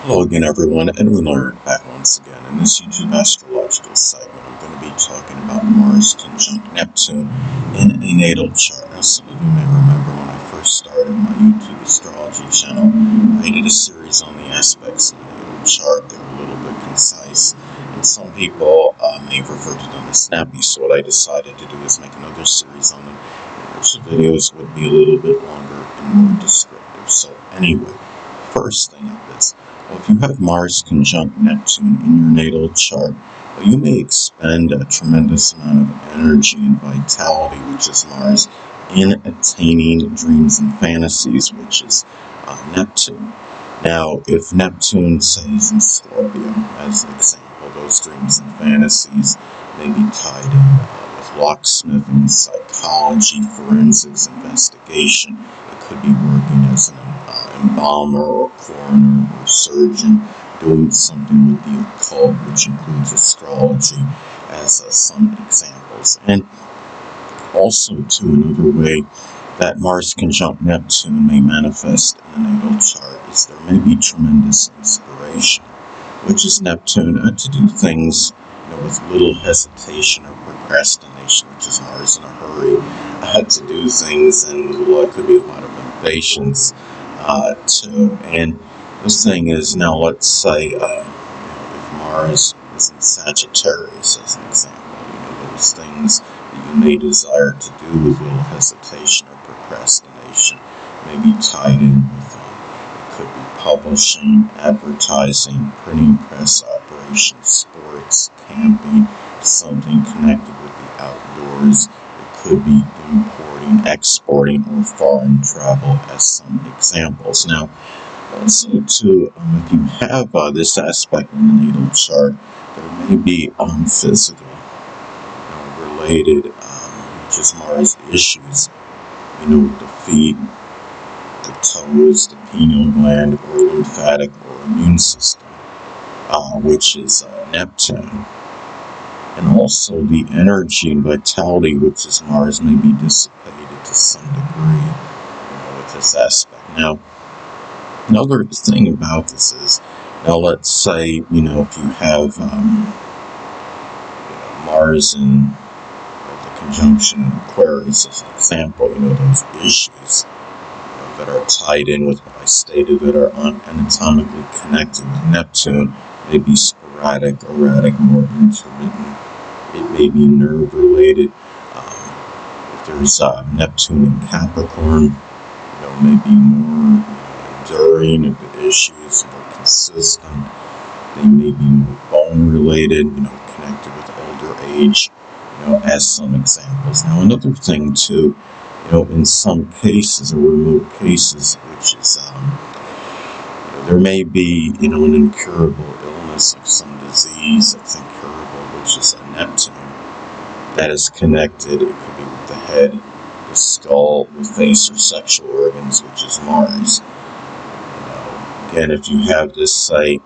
Hello again, everyone, and we learn back once again in this YouTube astrological segment. I'm going to be talking about Mars conjunct Neptune in a natal chart. Now, some of you may remember when I first started my YouTube astrology channel, I did a series on the aspects of the natal chart. They were a little bit concise, and some people may have referred to them as snappy. So what I decided to do is make another series on them, in which the videos would be a little bit longer and more descriptive. So anyway, first thing of this. Well, if you have Mars conjunct Neptune in your natal chart, well, you may expend a tremendous amount of energy and vitality, which is Mars, in attaining dreams and fantasies, which is Neptune. Now, if Neptune, say, is in Scorpio, as an example, those dreams and fantasies may be tied in with locksmithing, psychology, forensics, investigation. It could be working as an embalmer or coroner or surgeon, doing something with the occult, which includes astrology, as some examples. And also, to another way that Mars conjunct Neptune may manifest in the natal chart is there may be tremendous inspiration, which is Neptune, to do things with little hesitation or procrastination, which is Mars in a hurry to do things, and could be a lot of impatience too. And the thing is, now let's say if Mars is in Sagittarius, as an example, those things that you may desire to do with little hesitation or procrastination may be tied in with it could be publishing, advertising, printing press operations, sports, camping, something connected with the outdoors. It could be importing, exporting, or foreign travel as some examples. Now, also too, if you have this aspect in the natal chart, there may be physical related, just Mars issues, with the feet, the toes, the pineal gland, or lymphatic or immune system, which is Neptune. And also the energy and vitality, which is Mars, may be dissipated to some degree, with this aspect. Now, another thing about this is, now let's say, if you have Mars in the conjunction in Aquarius as an example, those issues that are tied in with what I stated that are anatomically connected with Neptune may be sporadic, erratic, more intermittent. It may be nerve-related. If there's Neptune in Capricorn, may be more enduring. If the issues are consistent, they may be more bone-related, connected with older age, as some examples. Now, another thing, too, in some cases, or remote cases, which is, there may be, an incurable illness of some disease that's incurable, which is a Neptune, that is connected. It could be with the head, the skull, the face, or sexual organs, which is Mars. Again, if you have this site,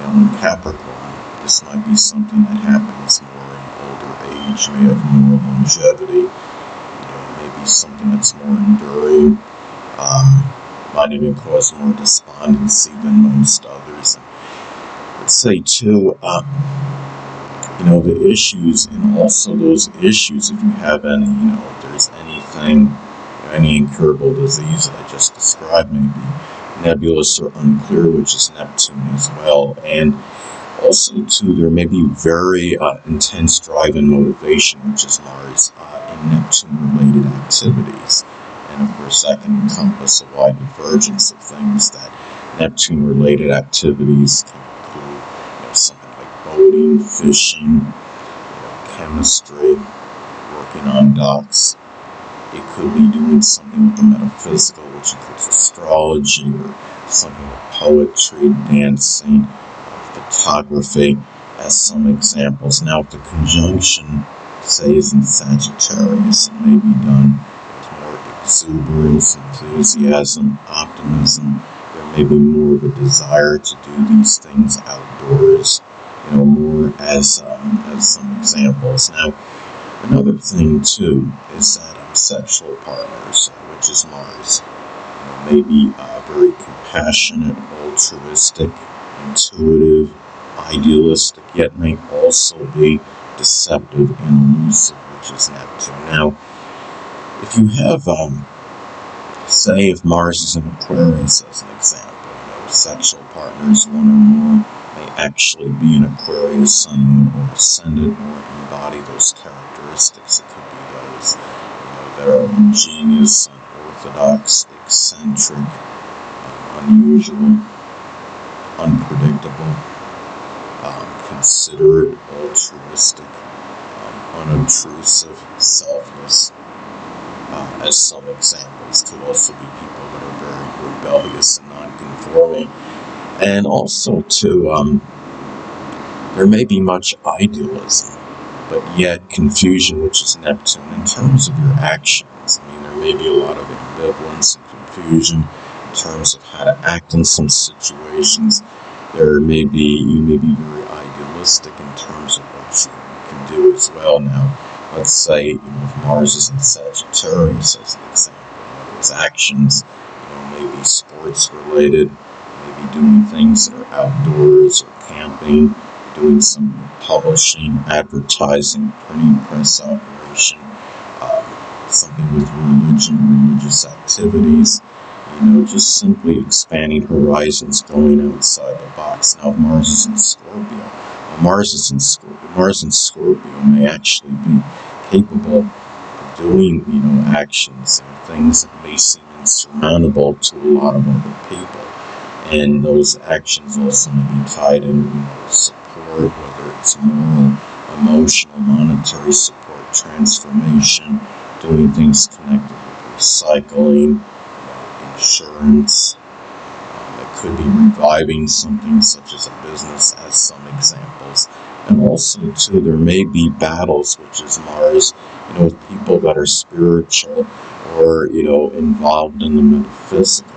in Capricorn, this might be something that happens more in older age, may have more longevity, maybe something that's more enduring, might even cause more despondency than most others. And let's say too, the issues, and also those issues, if you have any, if there's anything, any incurable disease that I just described, maybe nebulous or unclear, which is Neptune as well. And also too, there may be very intense drive and motivation, which is Mars, in Neptune-related activities. And of course, that can encompass a wide divergence of things. That Neptune-related activities can include, something like boating, fishing, chemistry, working on docks. It could be doing something with the metaphysical, which includes astrology, or something with poetry, dancing, photography, as some examples. Now, if the conjunction, say, is in Sagittarius, it may be done with more exuberance, enthusiasm, optimism. There may be more of a desire to do these things outdoors, more as some examples. Now, another thing, too, is that sexual partners, which is Mars, may be very compassionate, altruistic, intuitive, idealistic, yet may also be deceptive and elusive, which is Neptune. Now, if you have, say, if Mars is in Aquarius, as an example, sexual partners, one or more, may actually be an Aquarius sun, moon, or ascendant, or embody those characteristics. It could be those, that are ingenious, unorthodox, eccentric, unusual, unpredictable, considerate, altruistic, unobtrusive, selfless. As some examples, could also be people that are very rebellious and non-conforming. And also, too, there may be much idealism, but yet confusion, which is Neptune, in terms of your actions. There may be a lot of ambivalence and confusion in terms of how to act in some situations. You may be very idealistic in terms of what you can do as well. Now, let's say, if Mars is in Sagittarius, as an example, those actions, maybe sports related, maybe doing things that are outdoors or camping, doing some publishing, advertising, printing press operation, something with religion, religious activities, just simply expanding horizons, going outside the box. Now, Mars is in Scorpio. Mars in Scorpio may actually be capable of doing, actions and things that may seem insurmountable to a lot of other people. And those actions also may be tied in with support, whether it's moral, emotional, monetary support, transformation, doing things connected with recycling, insurance. It could be reviving something such as a business, as some examples. And also, too, there may be battles, which is Mars, with people that are spiritual or, involved in the metaphysical,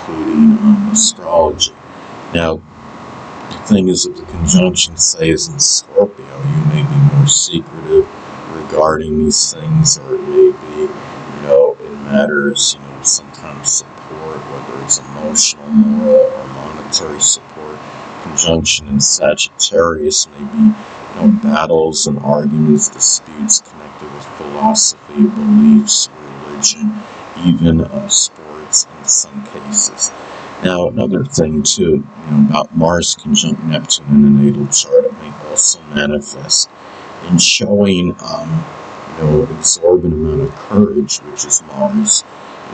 including astrology. Now, the thing is, if the conjunction, say, is in Scorpio, you may be more secretive regarding these things, or it may be, in matters, some kind of support, whether it's emotional, moral, or monetary support. Conjunction in Sagittarius may be, battles and arguments, disputes connected with philosophy, beliefs, religion, even sports in some cases. Now, another thing too, about Mars conjunct Neptune in a natal chart, it may also manifest in showing, exorbitant amount of courage, which is Mars,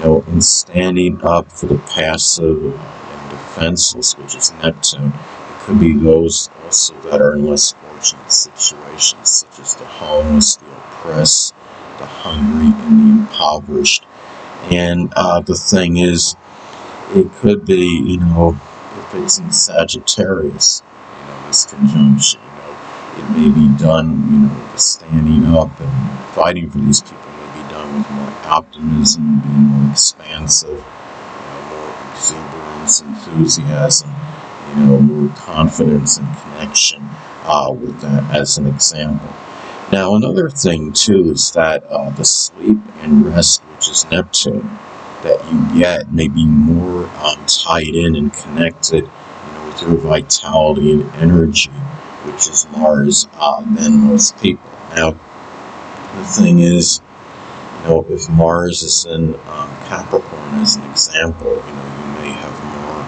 in standing up for the passive and defenseless, which is Neptune. It could be those also that are in less fortunate situations, such as the homeless, the oppressed, the hungry, and the impoverished. And the thing is, it could be, if it's in Sagittarius, this conjunction, it may be done, the standing up and fighting for these people may be done with more optimism, being more expansive, more exuberance, enthusiasm, more confidence and connection with that, as an example. Now, another thing, too, is that the sleep and rest, which is Neptune, that you get may be more tied in and connected, with your vitality and energy, which is Mars, than most people. Now, the thing is, if Mars is in Capricorn, as an example, you may have more,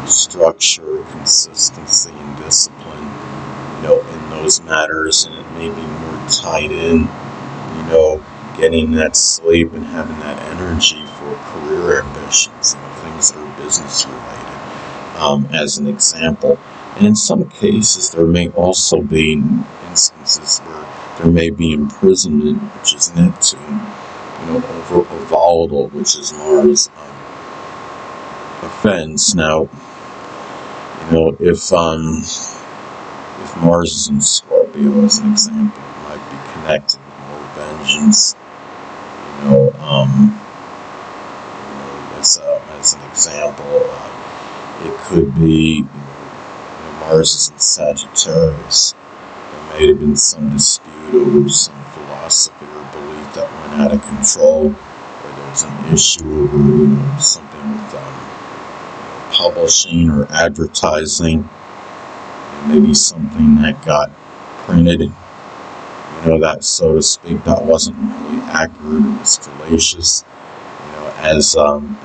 structure, consistency, and discipline, in those matters, and it may be more tied in, getting that sleep and having that energy for career ambitions, things that are business related, as an example. And in some cases, there may also be instances where there may be imprisonment, which is Neptune, over a volatile, which is Mars, offense. Now, if Mars is in Scorpio, as an example, it might be connected with more vengeance, as an example, it could be, Mars is in Sagittarius. There may have been some dispute over some philosophy or belief that went out of control, or there was an issue over, something with publishing or advertising, maybe something that got printed, that, so to speak, that wasn't really accurate, it was fallacious, as some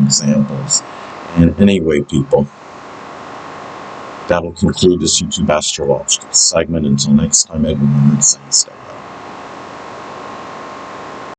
examples. And anyway, people, that'll conclude this YouTube astrological segment. Until next time, everyone, saying stay well.